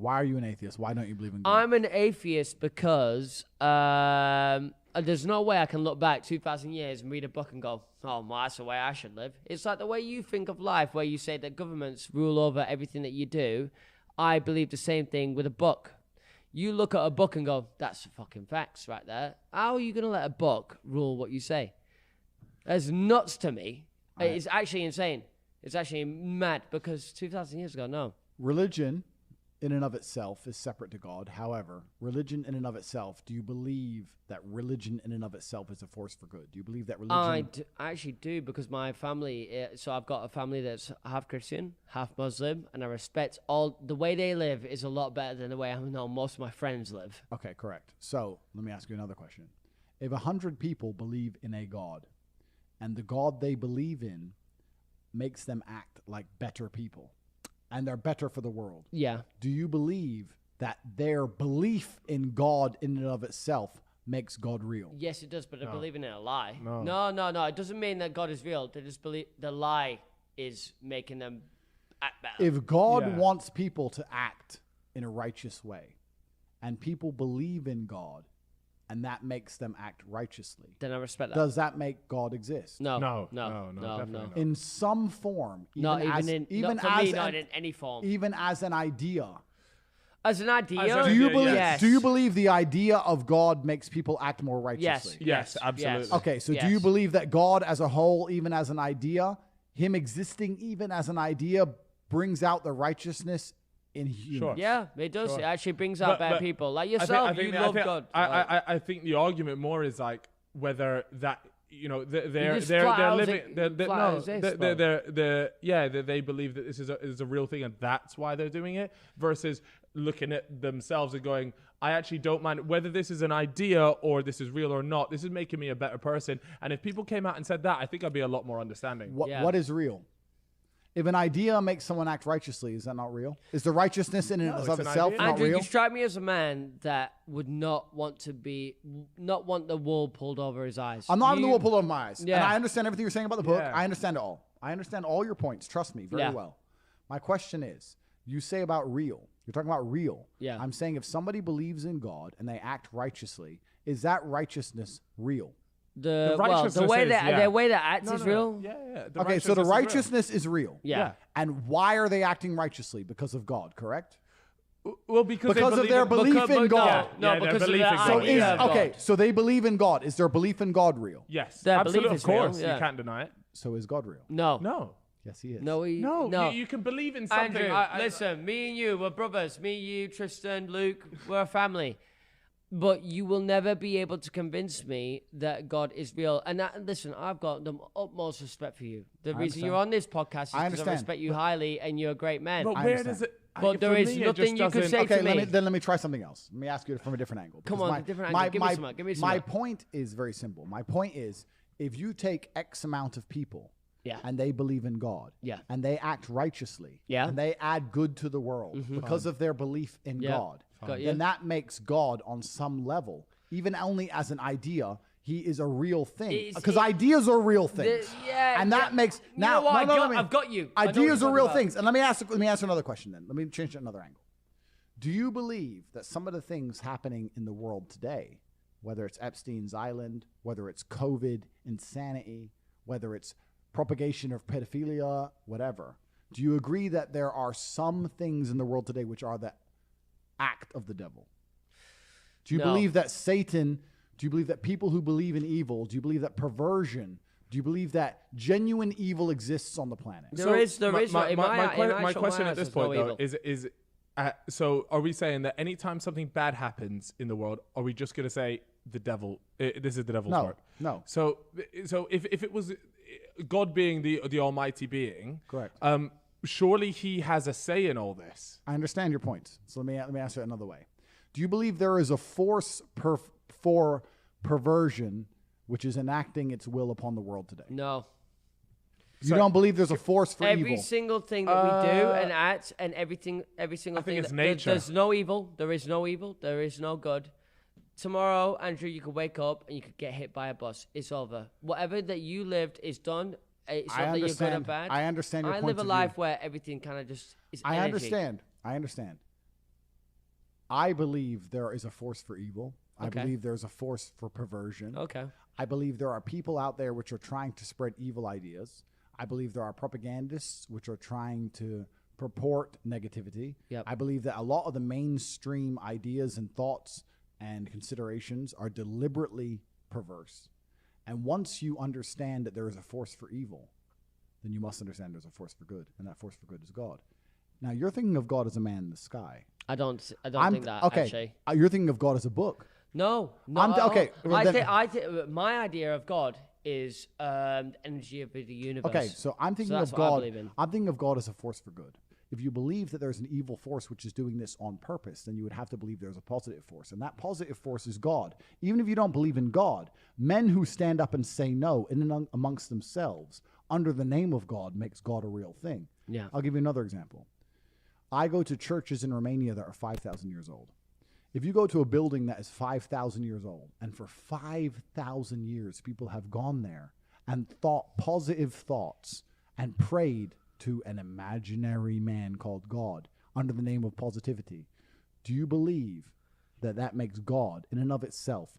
Why are you an atheist? Why don't you believe in God? I'm an atheist because there's no way I can look back 2,000 years and read a book and go, oh, well, that's the way I should live. It's like the way you think of life, where you say that governments rule over everything that you do. I believe the same thing with a book. You look at a book and go, that's the fucking facts right there. How are you going to let a book rule what you say? That's nuts to me. It's actually insane. It's actually mad, because 2,000 years ago, no. Religion in and of itself is separate to God. However, religion in and of itself, do you believe that religion in and of itself is a force for good? Do you believe that religion... I actually do, because my family, so I've got a family that's half Christian, half Muslim, and I respect the way they live is a lot better than the way I know most of my friends live. Okay, correct. So let me ask you another question. If 100 people believe in a God, and the God they believe in makes them act like better people, and they're better for the world. Yeah. Do you believe that their belief in God in and of itself makes God real? Yes, it does, but they're believing in a lie. No. It doesn't mean that God is real. They just believe the lie is making them act better. If God wants people to act in a righteous way, and people believe in God, and that makes them act righteously, then I respect that. Does that make God exist? No. In some form, not in any form. Even as an idea. As an idea? Do you believe? Yes. Do you believe the idea of God makes people act more righteously? Yes, absolutely. Yes. Okay, so do you believe that God as a whole, even as an idea, him existing even as an idea, brings out the righteousness in humans? Sure. Yeah, it does. Sure. It actually brings out bad people. Like yourself, you love God. I think the argument more is like whether that, you know, they're living, they believe that this is a real thing and that's why they're doing it, versus looking at themselves and going, I actually don't mind whether this is an idea or this is real or not. This is making me a better person. And if people came out and said that, I think I'd be a lot more understanding. What is real? If an idea makes someone act righteously, is that not real? Is the righteousness in and of itself not Andrew, real? you strike me as a man that would not want the wool pulled over his eyes. I'm not having the wool pulled over my eyes. Yeah. And I understand everything you're saying about the book. Yeah. I understand it all. I understand all your points. Trust me very well. My question is, you say about real. You're talking about real. Yeah. I'm saying if somebody believes in God and they act righteously, is that righteousness real? The way that acts is real. Yeah. Okay, so the righteousness is real. Yeah. And why are they acting righteously? Because of God, correct? Well, because of their belief in God. Because of their idea of God. Okay, so they believe in God. Is their belief in God real? Yes, absolutely. Of course, real, you can't deny it. So is God real? No. Yes, he is. No. You can believe in something. Andrew, listen, me and you, we're brothers. Me, you, Tristan, Luke, we're a family. But you will never be able to convince me that God is real. And listen, I've got the utmost respect for you. The reason you're on this podcast is because I respect you highly and you're a great man. But where does it... But there is nothing you can say to me. Let me try something else. Let me ask you from a different angle. Come on, different angle. Give me some. My point is very simple. My point is, if you take X amount of people and they believe in God and they act righteously and they add good to the world because of their belief in God, then that makes God on some level, even only as an idea, he is a real thing. Because ideas are real things. And that makes... Now, I've got you. Ideas are real things. And let me ask another question then. Let me change it another angle. Do you believe that some of the things happening in the world today, whether it's Epstein's Island, whether it's COVID, insanity, whether it's propagation of pedophilia, whatever, do you agree that there are some things in the world today which are the act of the devil? Do you believe that Satan... Do you believe that people who believe in evil, do you believe that perversion, do you believe that genuine evil exists on the planet? There is. My question at this point, though, is so are we saying that anytime something bad happens in the world, are we just going to say the devil, this is the devil's work? No. So if it was God being the almighty being, correct. Surely he has a say in all this. I understand your point. So let me answer it another way. Do you believe there is a force for perversion which is enacting its will upon the world today? No. You don't believe there's a force for evil? Every single thing that we do and act and every single thing. It's nature. There's no evil. There is no evil. There is no good. Tomorrow, Andrew, you could wake up and you could get hit by a bus. It's over. Whatever that you lived is done. It's not that you're good or bad. I understand your point I live a life where everything kind of just is energy. I understand. I believe there is a force for evil. I Okay. believe there's a force for perversion. Okay. I believe there are people out there which are trying to spread evil ideas. I believe there are propagandists which are trying to purport negativity. Yep. I believe that a lot of the mainstream ideas and thoughts and considerations are deliberately perverse. And once you understand that there is a force for evil, then you must understand there's a force for good, and that force for good is God. Now, you're thinking of God as a man in the sky. I don't think that, okay. actually. You're thinking of God as a book. No. okay, well, then- My idea of God is the energy of the universe. Okay, so I'm thinking that's of what I God. believe in. I'm thinking of God as a force for good. If you believe that there's an evil force which is doing this on purpose, then you would have to believe there's a positive force, and that positive force is God. Even if you don't believe in God, men who stand up and say no in and amongst themselves under the name of God makes God a real thing. Yeah. I'll give you another example. I go to churches in Romania that are 5,000 years old. If you go to a building that is 5,000 years old, and for 5,000 years people have gone there and thought positive thoughts and prayed to an imaginary man called God under the name of positivity, do you believe that that makes God in and of itself,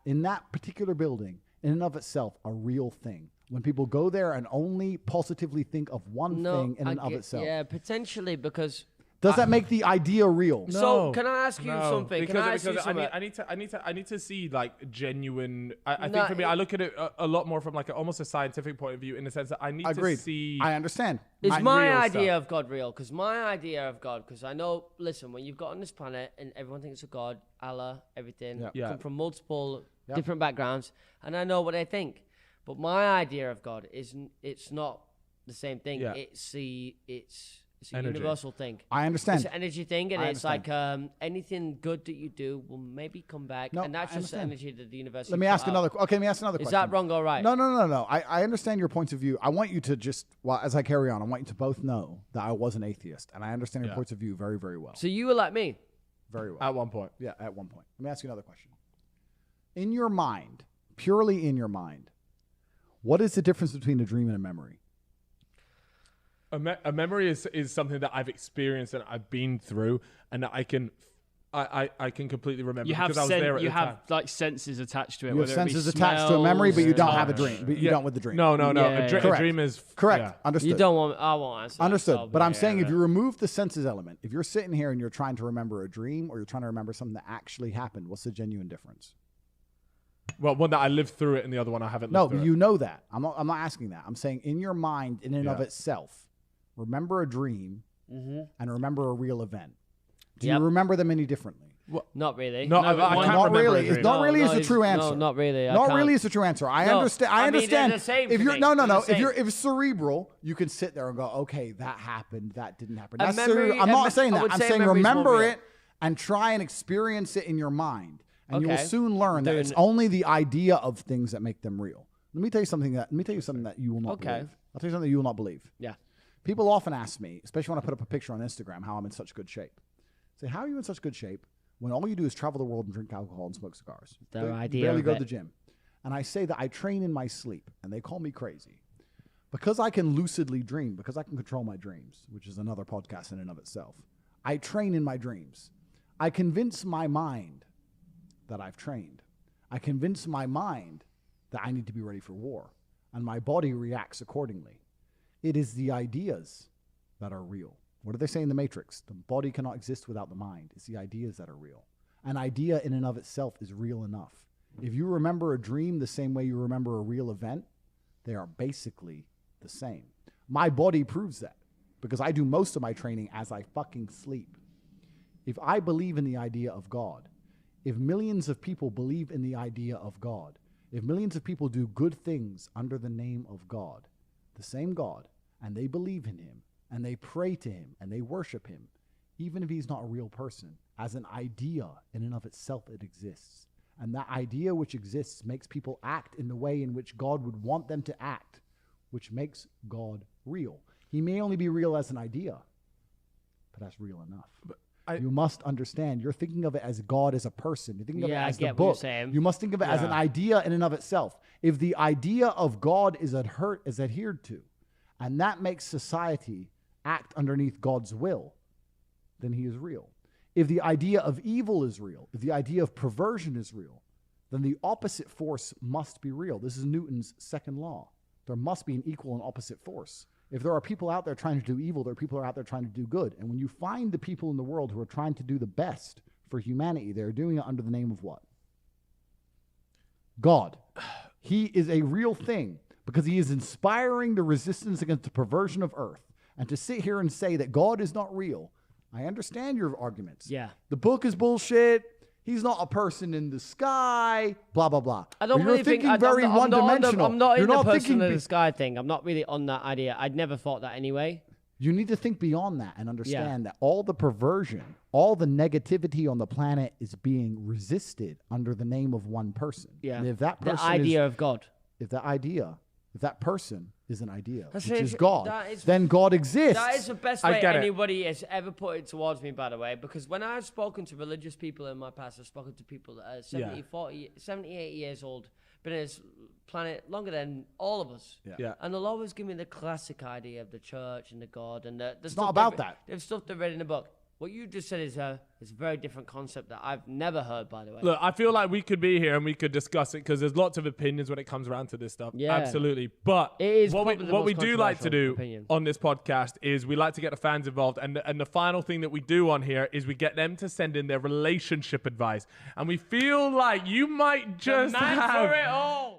in that particular building, in and of itself, a real thing? When people go there and only positively think of one thing in and of itself. Yeah, potentially, because... Does that make the idea real? So can I ask you something? Because I need to see like genuine. I think for me, I look at it a lot more from like almost a scientific point of view, in the sense that I need to see. I understand. Is my real idea stuff. of God real? Because my idea of God, because I know, listen, when you've got on this planet and everyone thinks of God, Allah, everything, Yeah. come from multiple different backgrounds, and I know what they think. But my idea of God it's not the same thing. Yeah. It's a Energy. universal thing. I understand. It's an energy thing, and I it's understand. like anything good that you do will maybe come back, No, and that's I just the understand. energy that the universe. Let me ask another. Okay, let me ask another Is question. that wrong or right? No. I understand your points of view. I want you to just, well, as I carry on, I want you to both know that I was an atheist, and I understand your points of view very, very well. So you were like me. Very well. At one point. Yeah, at one point. Let me ask you another question. In your mind, purely in your mind, what is the difference between a dream and a memory? A memory is something that I've experienced and I've been through, and that I can completely remember You have because I was there at you the have time. like senses attached to it. You have whether it be senses attached to a memory, but you don't have a dream. But you don't with the dream. No. Yeah. A Correct. dream is Correct. yeah. Understood. You don't want. I won't answer. that, Understood. so, But I'm yeah, saying if yeah. you remove the senses element, if you're sitting here and you're trying to remember a dream or you're trying to remember something that actually happened, what's the genuine difference? Well, one that I lived through it, and the other one I haven't. No, lived through you know that. I'm not asking that. I'm saying in your mind, in and of Yeah. itself, remember a dream and remember a real event. Do Yep. you remember them any differently? Not really. No, I one- can't Not remember really. a dream. It's not really is the true answer. No, not really. I Not can't. really is the true answer. I No, understand. I I mean, they're understand. the same If to you're me. no. They're the If same. you're cerebral, you can sit there and go, okay, that happened, that didn't happen. A That's memory- cerebral. I'm a not me- saying I that. would I'm say a saying memory is more remember real. it and try and experience it in your mind, and you will Okay. soon learn that Doing- it's only the idea of things that make them real. Let me tell you something that you will not Okay. believe. I'll tell you something that you will not believe. Yeah. People often ask me, especially when I put up a picture on Instagram, how I'm in such good shape. Say, how are you in such good shape when all you do is travel the world and drink alcohol and smoke cigars? Their You idea barely of go it. to the gym. And I say that I train in my sleep, and they call me crazy. Because I can lucidly dream, because I can control my dreams, which is another podcast in and of itself. I train in my dreams. I convince my mind that I've trained. I convince my mind that I need to be ready for war, and my body reacts accordingly. It is the ideas that are real. What do they say in the Matrix? The body cannot exist without the mind. It's the ideas that are real. An idea in and of itself is real enough. If you remember a dream the same way you remember a real event, they are basically the same. My body proves that because I do most of my training as I fucking sleep. If I believe in the idea of God, if millions of people believe in the idea of God, if millions of people do good things under the name of God, the same God, and they believe in him, and they pray to him, and they worship him, even if he's not a real person, as an idea in and of itself, it exists. And that idea which exists makes people act in the way in which God would want them to act, which makes God real. He may only be real as an idea, but that's real enough. You must understand, you're thinking of it as God as a person. You're thinking of it Yeah, I as the get what you're book. saying. You must think of it as an idea in and of itself. If the idea of God is adhered to, and that makes society act underneath God's will, then he is real. If the idea of evil is real, if the idea of perversion is real, then the opposite force must be real. This is Newton's second law. There must be an equal and opposite force. If there are people out there trying to do evil, there are people who are out there trying to do good. And when you find the people in the world who are trying to do the best for humanity, they're doing it under the name of what? God. He is a real thing because he is inspiring the resistance against the perversion of earth. And to sit here and say that God is not real, I understand your arguments. Yeah. The book is bullshit. He's not a person in the sky, blah, blah, blah. I don't really think I'm not in the person in the sky thing. I'm not really on that idea. I'd never thought that anyway. You need to think beyond that and understand that all the perversion, all the negativity on the planet is being resisted under the name of one person. Yeah. And if that person the idea of God. If that person is an idea, That's which it. is God, then God exists. That is the best way anybody has ever put it towards me, by the way, because when I've spoken to religious people in my past, I've spoken to people that are 70, 80 years old, been on this planet longer than all of us. Yeah. And they'll always give me the classic idea of the church and the God and the it's not about that. The stuff they read in the book. What you just said is a very different concept that I've never heard, by the way. Look, I feel like we could be here and we could discuss it because there's lots of opinions when it comes around to this stuff. Yeah. Absolutely. But it is what we do like to do opinion. on this podcast is we like to get the fans involved. And the final thing that we do on here is we get them to send in their relationship advice. And we feel like you might just the man for it all.